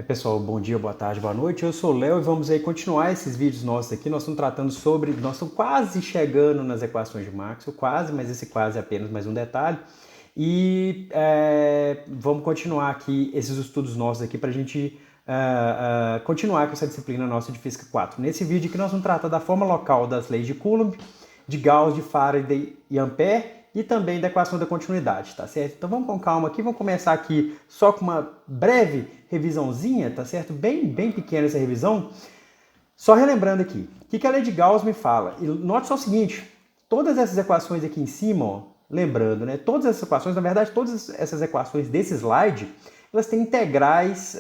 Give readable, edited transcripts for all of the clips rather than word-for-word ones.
Pessoal, bom dia, boa tarde, boa noite. Eu sou o Léo e vamos aí continuar esses vídeos nossos aqui. Nós estamos tratando sobre, nós estamos quase chegando nas equações de Maxwell, quase, mas esse quase é apenas mais um detalhe. E vamos continuar aqui esses estudos nossos aqui para a gente continuar com essa disciplina nossa de Física 4. Nesse vídeo aqui nós vamos tratar da forma local das leis de Coulomb, de Gauss, de Faraday e Ampère, e também da equação da continuidade, tá certo? Então vamos com calma aqui, vamos começar aqui só com uma breve revisãozinha, tá certo? Bem pequena essa revisão. Só relembrando aqui, o que a lei de Gauss me fala? E note só o seguinte, todas essas equações aqui em cima, ó, lembrando, né? Todas essas equações, na verdade, todas essas equações desse slide, elas têm integrais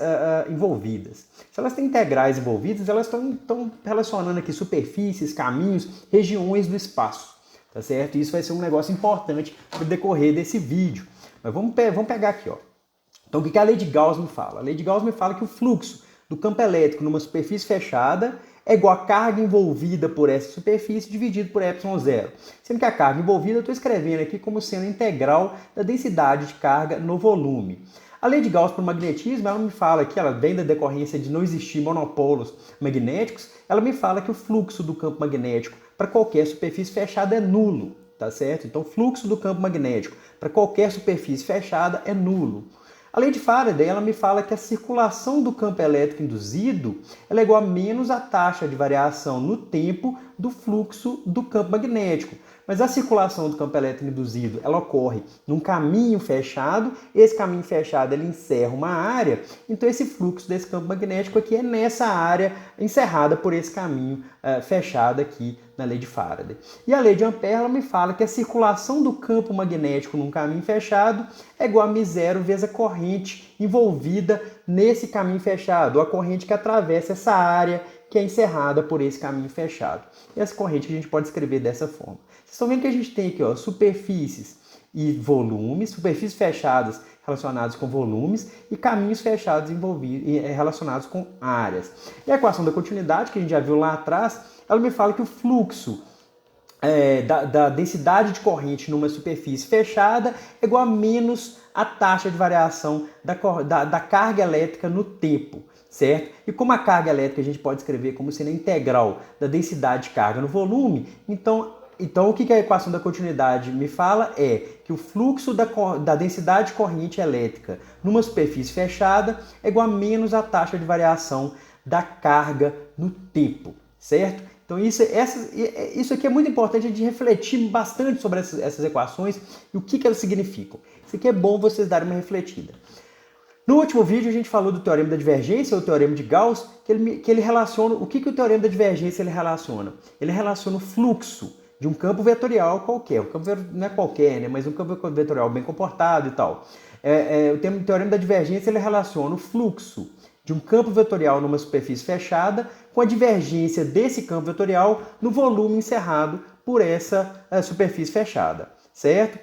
envolvidas. Se elas têm integrais envolvidas, elas estão relacionando aqui superfícies, caminhos, regiões do espaço. Tá certo? Isso vai ser um negócio importante para o decorrer desse vídeo. Mas vamos pegar aqui, ó. Então, o que a lei de Gauss me fala? A lei de Gauss me fala que o fluxo do campo elétrico numa superfície fechada é igual a carga envolvida por essa superfície dividido por ε0. Sendo que a carga envolvida eu estou escrevendo aqui como sendo a integral da densidade de carga no volume. A lei de Gauss para o magnetismo, ela me fala que ela vem da decorrência de não existir monopolos magnéticos, ela me fala que o fluxo do campo magnético para qualquer superfície fechada é nulo, tá certo? Então, o fluxo do campo magnético para qualquer superfície fechada é nulo. A lei de Faraday, ela me fala que a circulação do campo elétrico induzido ela é igual a menos a taxa de variação no tempo do fluxo do campo magnético. Mas a circulação do campo elétrico induzido, ela ocorre num caminho fechado, esse caminho fechado ele encerra uma área, então esse fluxo desse campo magnético aqui é nessa área encerrada por esse caminho fechado aqui na lei de Faraday. E a lei de Ampère, ela me fala que a circulação do campo magnético num caminho fechado é igual a μ0 vezes a corrente envolvida nesse caminho fechado, a corrente que atravessa essa área que é encerrada por esse caminho fechado. E essa corrente a gente pode escrever dessa forma. Vocês estão vendo que a gente tem aqui, ó, superfícies e volumes, superfícies fechadas relacionadas com volumes e caminhos fechados relacionados com áreas. E a equação da continuidade, que a gente já viu lá atrás, ela me fala que o fluxo da densidade de corrente numa superfície fechada é igual a menos a taxa de variação da carga elétrica no tempo, certo? E como a carga elétrica a gente pode escrever como sendo a integral da densidade de carga no volume, então o que a equação da continuidade me fala é que o fluxo da densidade de corrente elétrica numa superfície fechada é igual a menos a taxa de variação da carga no tempo, certo? Então isso aqui é muito importante a gente refletir bastante sobre essas equações e o que elas significam. Isso aqui é bom vocês darem uma refletida. No último vídeo a gente falou do teorema da divergência, ou teorema de Gauss, que ele relaciona, o que o teorema da divergência ele relaciona? Ele relaciona o fluxo de um campo vetorial qualquer. O campo não é qualquer, né? Mas um campo vetorial bem comportado e tal. O teorema da divergência ele relaciona o fluxo de um campo vetorial numa superfície fechada com a divergência desse campo vetorial no volume encerrado por essa superfície fechada, certo?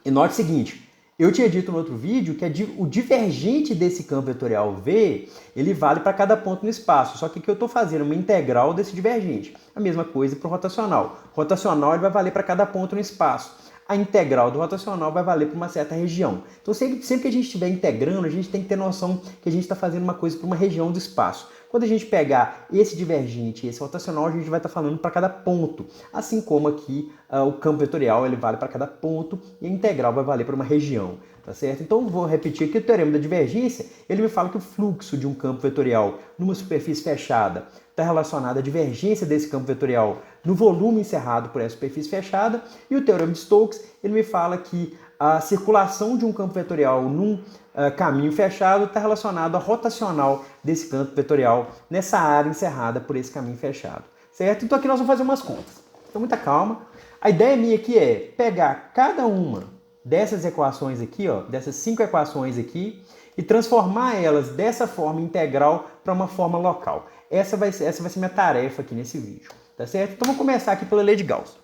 E note o seguinte, eu tinha dito no outro vídeo que o divergente desse campo vetorial V, ele vale para cada ponto no espaço, só que aqui eu estou fazendo uma integral desse divergente. A mesma coisa para o rotacional. O rotacional ele vai valer para cada ponto no espaço. A integral do rotacional vai valer para uma certa região. Então, sempre que a gente estiver integrando, a gente tem que ter noção que a gente está fazendo uma coisa para uma região do espaço. Quando a gente pegar esse divergente e esse rotacional, a gente vai estar falando para cada ponto. Assim como aqui o campo vetorial ele vale para cada ponto e a integral vai valer para uma região. Tá certo? Então, vou repetir aqui o teorema da divergência. Ele me fala que o fluxo de um campo vetorial numa superfície fechada está relacionado à divergência desse campo vetorial no volume encerrado por essa superfície fechada. E o teorema de Stokes, ele me fala que a circulação de um campo vetorial num caminho fechado está relacionado à rotacional desse campo vetorial nessa área encerrada por esse caminho fechado. Certo? Então aqui nós vamos fazer umas contas. Então muita calma. A ideia minha aqui é pegar cada uma dessas equações aqui, ó, dessas 5 equações aqui, e transformar elas dessa forma integral para uma forma local. Essa vai ser minha tarefa aqui nesse vídeo, tá certo? Então vamos começar aqui pela lei de Gauss.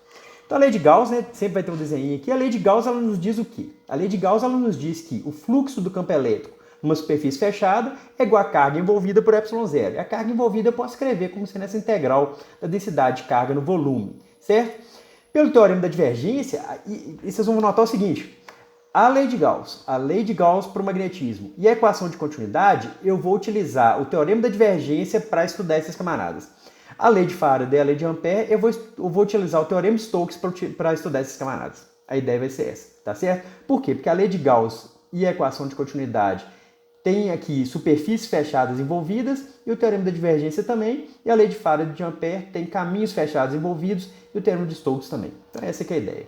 Então a lei de Gauss, né, sempre vai ter um desenho aqui. A lei de Gauss ela nos diz o quê? A lei de Gauss ela nos diz que o fluxo do campo elétrico numa superfície fechada é igual a carga envolvida por ε0. E a carga envolvida eu posso escrever como sendo essa integral da densidade de carga no volume, certo? Pelo teorema da divergência, e vocês vão notar o seguinte, a lei de Gauss para o magnetismo e a equação de continuidade, eu vou utilizar o teorema da divergência para estudar esses camaradas. A lei de Faraday e a lei de Ampère, eu vou utilizar o teorema de Stokes para estudar esses camaradas. A ideia vai ser essa, tá certo? Por quê? Porque a lei de Gauss e a equação de continuidade tem aqui superfícies fechadas envolvidas e o teorema da divergência também, e a lei de Faraday e de Ampère tem caminhos fechados envolvidos e o teorema de Stokes também. Então essa que é a ideia.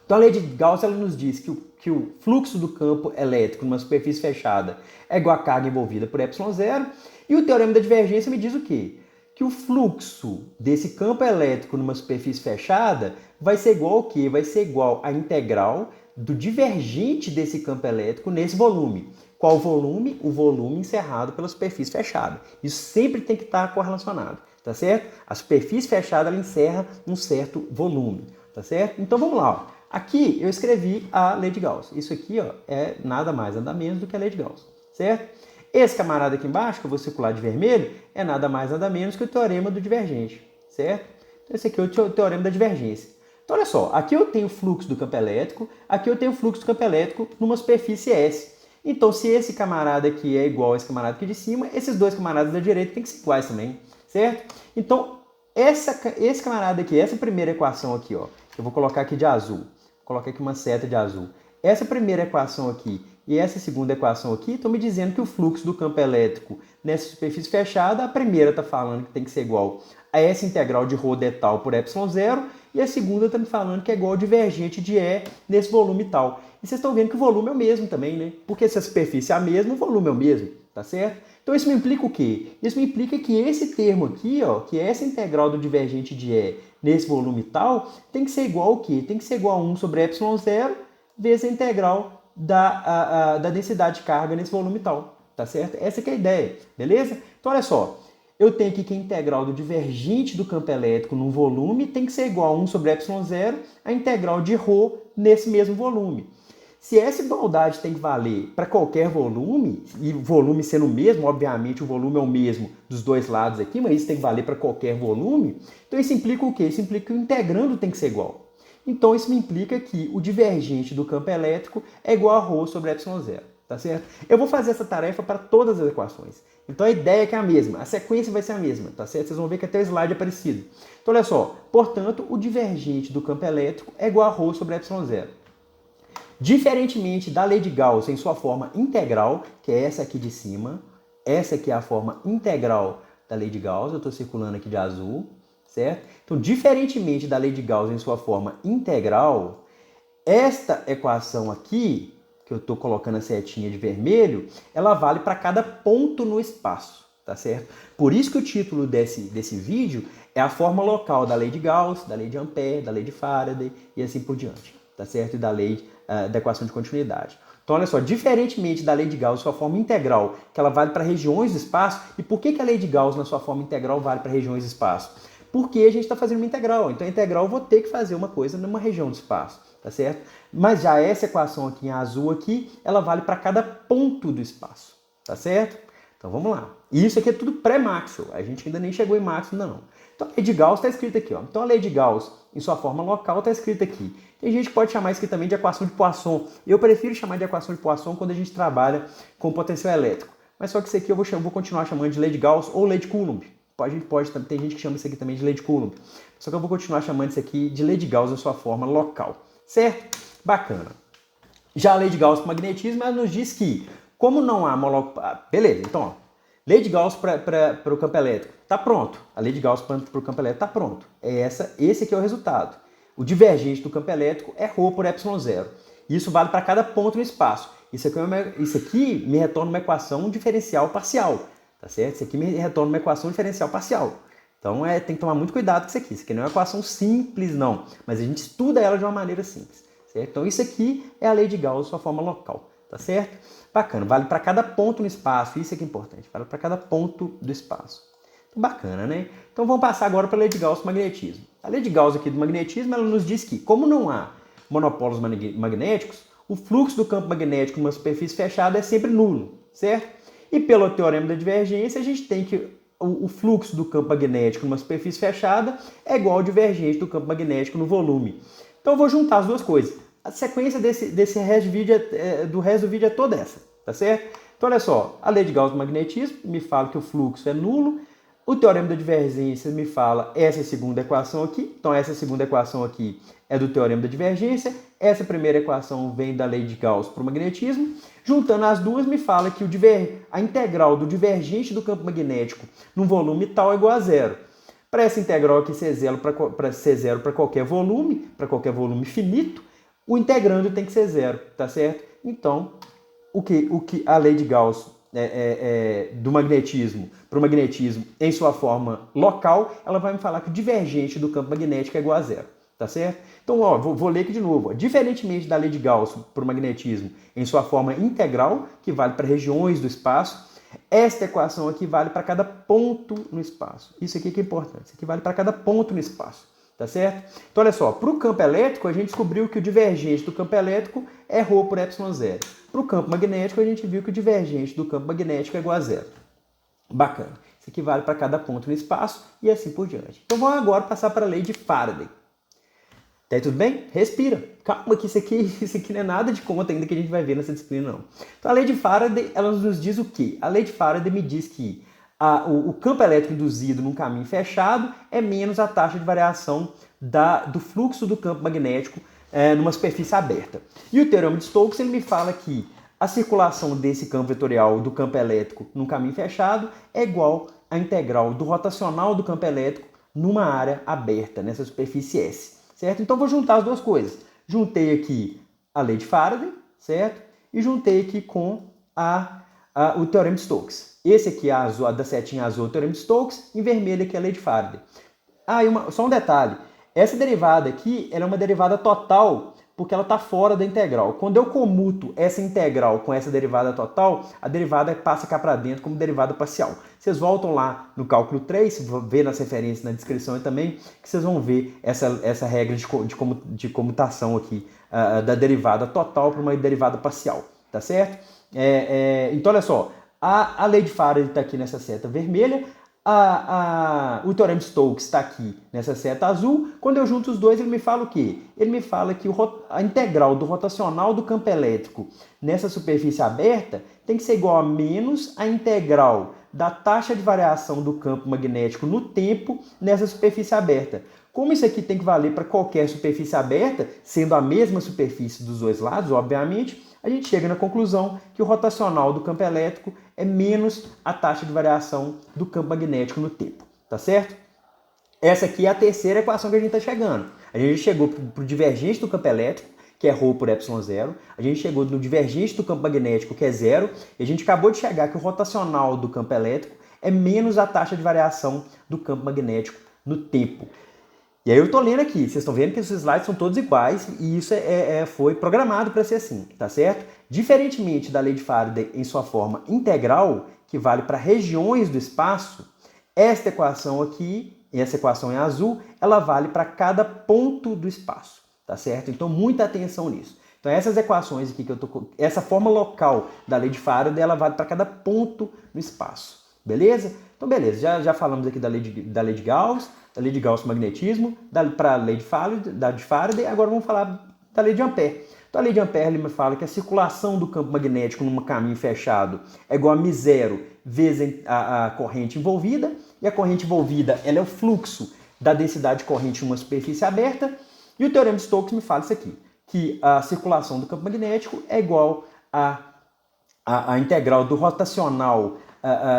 Então a lei de Gauss ela nos diz que o fluxo do campo elétrico numa superfície fechada é igual à carga envolvida por ε0, e o teorema da divergência me diz o quê? Que o fluxo desse campo elétrico numa superfície fechada vai ser igual ao quê? Vai ser igual à integral do divergente desse campo elétrico nesse volume. Qual volume? O volume encerrado pela superfície fechada. Isso sempre tem que estar correlacionado, tá certo? A superfície fechada ela encerra um certo volume, tá certo? Então vamos lá, ó. Aqui eu escrevi a lei de Gauss. Isso aqui, ó, é nada mais, nada menos do que a lei de Gauss, certo? Esse camarada aqui embaixo, que eu vou circular de vermelho, é nada mais, nada menos que o teorema do divergente, certo? Então esse aqui é o teorema da divergência. Então olha só, aqui eu tenho o fluxo do campo elétrico, aqui eu tenho o fluxo do campo elétrico numa superfície S. Então se esse camarada aqui é igual a esse camarada aqui de cima, esses dois camaradas da direita têm que ser iguais também, certo? Então esse camarada aqui, essa primeira equação aqui, ó, eu vou colocar aqui de azul. Vou colocar aqui uma seta de azul. Essa primeira equação aqui e essa segunda equação aqui estão me dizendo que o fluxo do campo elétrico nessa superfície fechada, a primeira está falando que tem que ser igual a essa integral de ρ d tal por ε0 e a segunda está me falando que é igual ao divergente de E nesse volume tal. E vocês estão vendo que o volume é o mesmo também, né? Porque se a superfície é a mesma, o volume é o mesmo, tá certo? Então isso me implica o quê? Isso me implica que esse termo aqui, ó, que é essa integral do divergente de E nesse volume tal, tem que ser igual ao quê? Tem que ser igual a 1 sobre ε0 vezes a integral da densidade de carga nesse volume tal, tá certo? Essa que é a ideia, beleza? Então olha só, eu tenho aqui que a integral do divergente do campo elétrico num volume tem que ser igual a 1 sobre ε0 a integral de ρ nesse mesmo volume. Se essa igualdade tem que valer para qualquer volume, e o volume sendo o mesmo, obviamente o volume é o mesmo dos dois lados aqui, mas isso tem que valer para qualquer volume, então isso implica o quê? Isso implica que o integrando tem que ser igual. Então isso me implica que o divergente do campo elétrico é igual a ρ sobre ε0, tá certo? Eu vou fazer essa tarefa para todas as equações. Então a ideia é que é a mesma, a sequência vai ser a mesma, tá certo? Vocês vão ver que até o slide é parecido. Então olha só, portanto, o divergente do campo elétrico é igual a ρ sobre ε0. Diferentemente da lei de Gauss em sua forma integral, que é essa aqui de cima, essa aqui é a forma integral da lei de Gauss, eu estou circulando aqui de azul, certo? Então, diferentemente da lei de Gauss em sua forma integral, esta equação aqui, que eu estou colocando a setinha de vermelho, ela vale para cada ponto no espaço, tá certo? Por isso que o título desse vídeo é a forma local da lei de Gauss, da lei de Ampère, da lei de Faraday e assim por diante, tá certo? E da lei da equação de continuidade. Então, olha só, diferentemente da lei de Gauss, sua forma integral, que ela vale para regiões do espaço, e por que a lei de Gauss, na sua forma integral, vale para regiões do espaço? Porque a gente está fazendo uma integral. Então, a integral eu vou ter que fazer uma coisa numa região do espaço, tá certo? Mas já essa equação aqui em azul aqui, ela vale para cada ponto do espaço, tá certo? Então, vamos lá. E isso aqui é tudo pré-Maxwell. A gente ainda nem chegou em Maxwell, não. Então, a lei de Gauss está escrita aqui, ó. Então, a lei de Gauss, em sua forma local, está escrita aqui. Tem gente que pode chamar isso aqui também de equação de Poisson. Eu prefiro chamar de equação de Poisson quando a gente trabalha com potencial elétrico. Mas só que isso aqui eu vou continuar chamando de lei de Gauss ou lei de Coulomb. Tem gente que chama isso aqui também de lei de Coulomb. Só que eu vou continuar chamando isso aqui de lei de Gauss em sua forma local. Certo? Bacana. Já a lei de Gauss para o magnetismo, ela nos diz que, como não há beleza, então, ó, lei de Gauss para o campo elétrico, está pronto. A lei de Gauss para o campo elétrico está pronto. Esse aqui é o resultado. O divergente do campo elétrico é ρ por ε0. Isso vale para cada ponto no espaço. Isso aqui me retorna uma equação diferencial parcial. Tá certo? Isso aqui me retorna uma equação diferencial parcial. Então tem que tomar muito cuidado com isso aqui. Isso aqui não é uma equação simples, não. Mas a gente estuda ela de uma maneira simples. Certo? Então isso aqui é a lei de Gauss, sua forma local. Tá certo? Bacana. Vale para cada ponto no espaço. Isso aqui é importante. Vale para cada ponto do espaço. Bacana, né? Então vamos passar agora para a lei de Gauss do magnetismo. A lei de Gauss aqui do magnetismo, ela nos diz que, como não há monopólios magnéticos, o fluxo do campo magnético numa superfície fechada é sempre nulo, certo? E pelo teorema da divergência, a gente tem que o fluxo do campo magnético numa superfície fechada é igual ao divergente do campo magnético no volume. Então eu vou juntar as duas coisas. a sequência desse resto de vídeo, do resto do vídeo é toda essa, tá certo? Então, olha só, a lei de Gauss do magnetismo me fala que o fluxo é nulo, o teorema da divergência me fala essa segunda equação aqui, então essa segunda equação aqui é do teorema da divergência, essa primeira equação vem da lei de Gauss para o magnetismo, juntando as duas me fala que a integral do divergente do campo magnético num volume tal é igual a zero. Para essa integral aqui ser zero para qualquer volume finito, o integrando tem que ser zero, tá certo? Então, o que a lei de Gauss do magnetismo para o magnetismo em sua forma local, ela vai me falar que o divergente do campo magnético é igual a zero, tá certo? Então, ó, vou ler aqui de novo. Ó. Diferentemente da lei de Gauss para o magnetismo em sua forma integral, que vale para regiões do espaço, esta equação aqui vale para cada ponto no espaço. Isso aqui que é importante. Isso aqui vale para cada ponto no espaço. Tá certo? Então, olha só. Para o campo elétrico, a gente descobriu que o divergente do campo elétrico é ρ por ε0. Para o campo magnético, a gente viu que o divergente do campo magnético é igual a zero. Bacana. Isso aqui vale para cada ponto no espaço e assim por diante. Então, vamos agora passar para a lei de Faraday. Tá aí tudo bem? Respira. Calma que isso aqui não é nada de conta ainda que a gente vai ver nessa disciplina, não. Então, a lei de Faraday, ela nos diz o quê? A lei de Faraday me diz que o campo elétrico induzido num caminho fechado é menos a taxa de variação do fluxo do campo magnético numa superfície aberta. E o teorema de Stokes ele me fala que a circulação desse campo vetorial do campo elétrico num caminho fechado é igual à integral do rotacional do campo elétrico numa área aberta, nessa superfície S. Certo? Então, vou juntar as duas coisas. Juntei aqui a lei de Faraday, certo? E juntei aqui com o teorema de Stokes. Esse aqui, a da setinha azul, é o teorema de Stokes, em vermelho aqui é a lei de Faraday. Só um detalhe. Essa derivada aqui ela é uma derivada total porque ela está fora da integral. Quando eu comuto essa integral com essa derivada total, a derivada passa cá para dentro como derivada parcial. Vocês voltam lá no cálculo 3, ver nas referências na descrição também, que vocês vão ver essa regra de comutação aqui da derivada total para uma derivada parcial, tá certo? Então, olha só, a lei de Faraday está aqui nessa seta vermelha, o teorema de Stokes está aqui nessa seta azul. Quando eu junto os dois, ele me fala o quê? Ele me fala que a integral do rotacional do campo elétrico nessa superfície aberta tem que ser igual a menos a integral da taxa de variação do campo magnético no tempo nessa superfície aberta. Como isso aqui tem que valer para qualquer superfície aberta, sendo a mesma superfície dos dois lados, obviamente, a gente chega na conclusão que o rotacional do campo elétrico é menos a taxa de variação do campo magnético no tempo, tá certo? Essa aqui é a terceira equação que a gente está chegando. A gente chegou para o divergente do campo elétrico, que é ρ por ε0. A gente chegou no divergente do campo magnético, que é zero. E a gente acabou de chegar que o rotacional do campo elétrico é menos a taxa de variação do campo magnético no tempo. E aí eu estou lendo aqui, vocês estão vendo que esses slides são todos iguais e isso foi programado para ser assim, tá certo? Diferentemente da lei de Faraday em sua forma integral, que vale para regiões do espaço, esta equação aqui, essa equação em azul, ela vale para cada ponto do espaço, tá certo? Então muita atenção nisso. Então essas equações aqui essa forma local da lei de Faraday, ela vale para cada ponto no espaço, beleza? Então beleza, já falamos aqui da lei de Gauss, da lei de Gauss magnetismo, para a lei de Faraday, agora vamos falar da lei de Ampère. Então a lei de Ampère ele me fala que a circulação do campo magnético num caminho fechado é igual a μ0 vezes a corrente envolvida, e a corrente envolvida ela é o fluxo da densidade de corrente em uma superfície aberta, e o teorema de Stokes me fala isso aqui, que a circulação do campo magnético é igual a integral do rotacional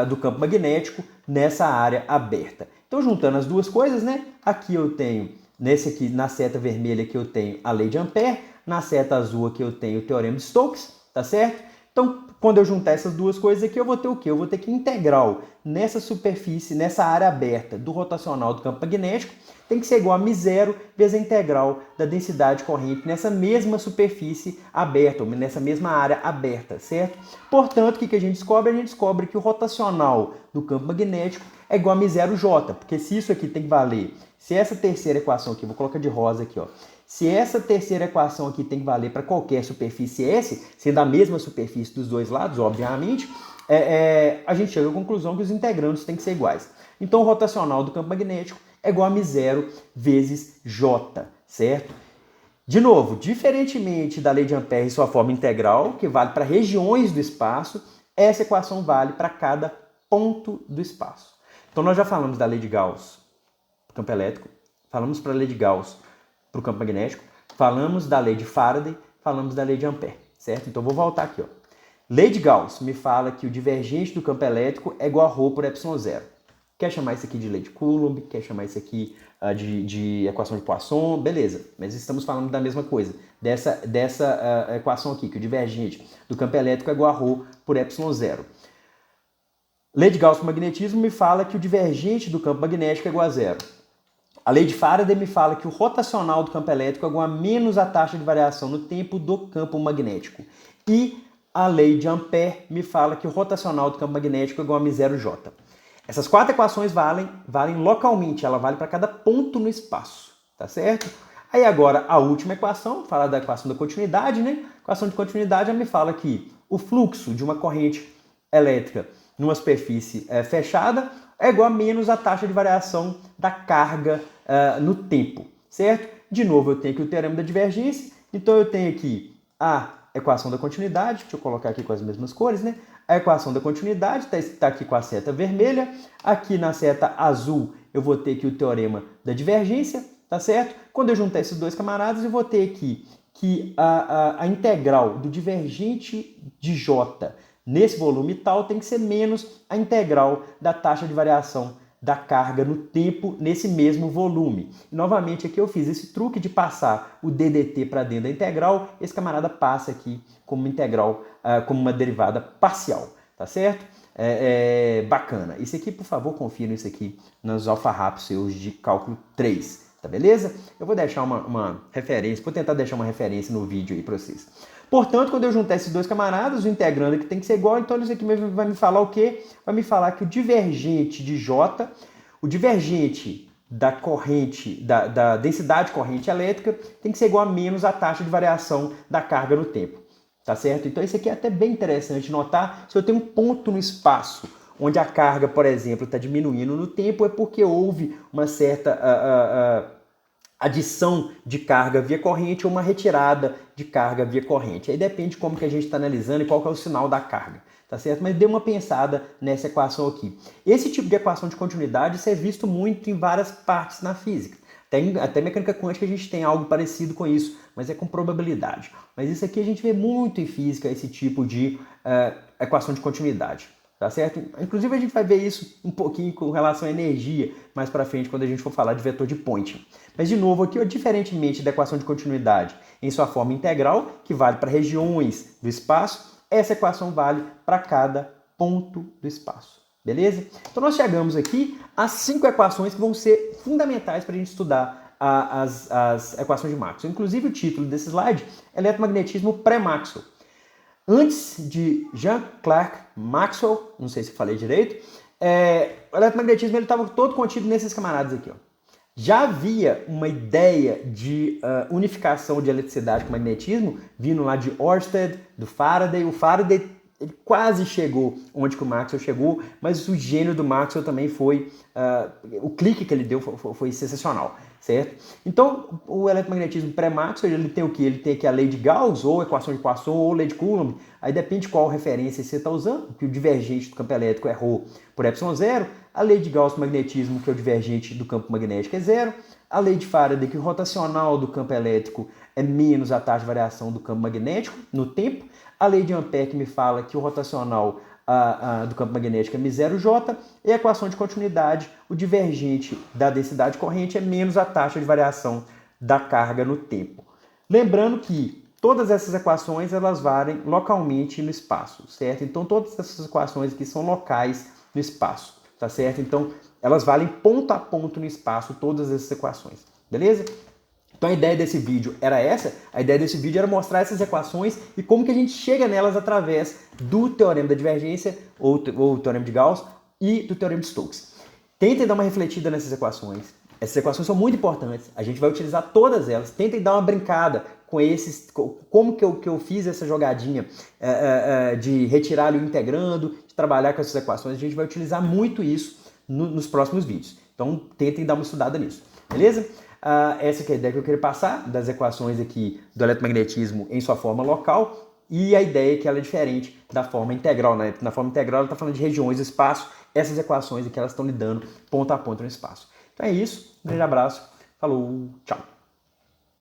do campo magnético nessa área aberta. Então, juntando as duas coisas, né? Aqui eu tenho, na seta vermelha aqui eu tenho a lei de Ampère, na seta azul aqui eu tenho o teorema de Stokes, tá certo? Então, quando eu juntar essas duas coisas aqui, eu vou ter o quê? Eu vou ter que integral nessa superfície, nessa área aberta do rotacional do campo magnético, tem que ser igual a μ0 vezes a integral da densidade corrente nessa mesma superfície aberta, ou nessa mesma área aberta, certo? Portanto, o que a gente descobre? A gente descobre que o rotacional do campo magnético é igual a μ0j, porque se isso aqui tem que valer, se essa terceira equação aqui, vou colocar de rosa aqui, ó, se essa terceira equação aqui tem que valer para qualquer superfície S, sendo a mesma superfície dos dois lados, obviamente, a gente chega à conclusão que os integrandos têm que ser iguais. Então, o rotacional do campo magnético é igual a μ0 vezes J, certo? De novo, diferentemente da lei de Ampère e sua forma integral, que vale para regiões do espaço, essa equação vale para cada ponto do espaço. Então nós já falamos da lei de Gauss para o campo elétrico, falamos para a lei de Gauss para o campo magnético, falamos da lei de Faraday, falamos da lei de Ampère, certo? Então vou voltar aqui, ó. Lei de Gauss me fala que o divergente do campo elétrico é igual a ρ por ε0. Quer chamar isso aqui de lei de Coulomb, quer chamar isso aqui de equação de Poisson, beleza. Mas estamos falando da mesma coisa, dessa equação aqui, que o divergente do campo elétrico é igual a ρ por ε0. Lei de Gauss para o magnetismo me fala que o divergente do campo magnético é igual a zero. A lei de Faraday me fala que o rotacional do campo elétrico é igual a menos a taxa de variação no tempo do campo magnético. E a lei de Ampère me fala que o rotacional do campo magnético é igual a μ0j. Essas quatro equações valem localmente, ela vale para cada ponto no espaço, tá certo? Aí agora a última equação, fala da equação da continuidade, né? A equação de continuidade me fala que o fluxo de uma corrente elétrica numa superfície fechada é igual a menos a taxa de variação da carga no tempo, certo? De novo, eu tenho aqui o teorema da divergência, então eu tenho aqui a equação da continuidade, deixa eu colocar aqui com as mesmas cores, né? A equação da continuidade está aqui com a seta vermelha, aqui na seta azul eu vou ter aqui o teorema da divergência, tá certo? Quando eu juntar esses dois camaradas, eu vou ter aqui que a integral do divergente de J nesse volume tal tem que ser menos a integral da taxa de variação da carga no tempo nesse mesmo volume. E, novamente aqui eu fiz esse truque de passar o DDT para dentro da integral, esse camarada passa aqui como uma integral, como uma derivada parcial, tá certo? Bacana. Isso aqui, por favor, confira isso aqui nos alfarrábios seus de cálculo 3, tá beleza? Eu vou deixar uma referência, vou tentar deixar uma referência no vídeo aí para vocês. Portanto, quando eu juntar esses dois camaradas, o integrando aqui tem que ser igual, então isso aqui vai me falar o quê? Vai me falar que o divergente de J, o divergente da corrente, da densidade corrente elétrica, tem que ser igual a menos a taxa de variação da carga no tempo, tá certo? Então isso aqui é até bem interessante notar, se eu tenho um ponto no espaço onde a carga, por exemplo, está diminuindo no tempo, é porque houve uma certa adição de carga via corrente ou uma retirada de carga via corrente. Aí depende de como que a gente está analisando e qual que é o sinal da carga, tá certo? Mas dê uma pensada nessa equação aqui. Esse tipo de equação de continuidade isso é visto muito em várias partes na física. Até mecânica quântica a gente tem algo parecido com isso, mas é com probabilidade. Mas isso aqui a gente vê muito em física, esse tipo de equação de continuidade. Tá certo? Inclusive a gente vai ver isso um pouquinho com relação à energia mais para frente quando a gente for falar de vetor de Poynting. Mas de novo aqui, diferentemente da equação de continuidade em sua forma integral, que vale para regiões do espaço, essa equação vale para cada ponto do espaço. Beleza? Então nós chegamos aqui às 5 equações que vão ser fundamentais para a gente estudar as equações de Maxwell. Inclusive o título desse slide é Eletromagnetismo pré-Maxwell. Antes de Jean-Clerc Maxwell, não sei se eu falei direito, o eletromagnetismo estava todo contido nesses camaradas aqui. Ó. Já havia uma ideia de unificação de eletricidade com magnetismo, vindo lá de Ørsted, do Faraday. O Faraday ele quase chegou onde que o Maxwell chegou, mas o gênio do Maxwell também foi... o clique que ele deu foi sensacional, certo? Então, o eletromagnetismo pré-Maxwell, ele tem o quê? Ele tem aqui a lei de Gauss, ou equação de Poisson, ou lei de Coulomb. Aí depende qual referência você está usando, que o divergente do campo elétrico é ρ por ε0. A lei de Gauss do magnetismo, que é o divergente do campo magnético, é zero. A lei de Faraday, que o rotacional do campo elétrico é menos a taxa de variação do campo magnético no tempo. A lei de Ampère, que me fala que o rotacional do campo magnético é μ0j, e a equação de continuidade, o divergente da densidade corrente é menos a taxa de variação da carga no tempo. Lembrando que todas essas equações elas valem localmente no espaço, certo? Então todas essas equações aqui são locais no espaço, tá certo? Então elas valem ponto a ponto no espaço, todas essas equações, beleza? Então a ideia desse vídeo era essa, a ideia desse vídeo era mostrar essas equações e como que a gente chega nelas através do teorema da divergência, ou teorema de Gauss, e do teorema de Stokes. Tentem dar uma refletida nessas equações, essas equações são muito importantes, a gente vai utilizar todas elas, tentem dar uma brincada com esses, como que eu fiz essa jogadinha de retirar ali o integrando, de trabalhar com essas equações, a gente vai utilizar muito isso nos próximos vídeos. Então tentem dar uma estudada nisso, beleza? Essa que é a ideia que eu queria passar das equações aqui do eletromagnetismo em sua forma local, e a ideia é que ela é diferente da forma integral, né? Na forma integral ela está falando de regiões do espaço, essas equações aqui elas estão lidando ponto a ponto no espaço. Então é isso, um grande abraço, falou, tchau!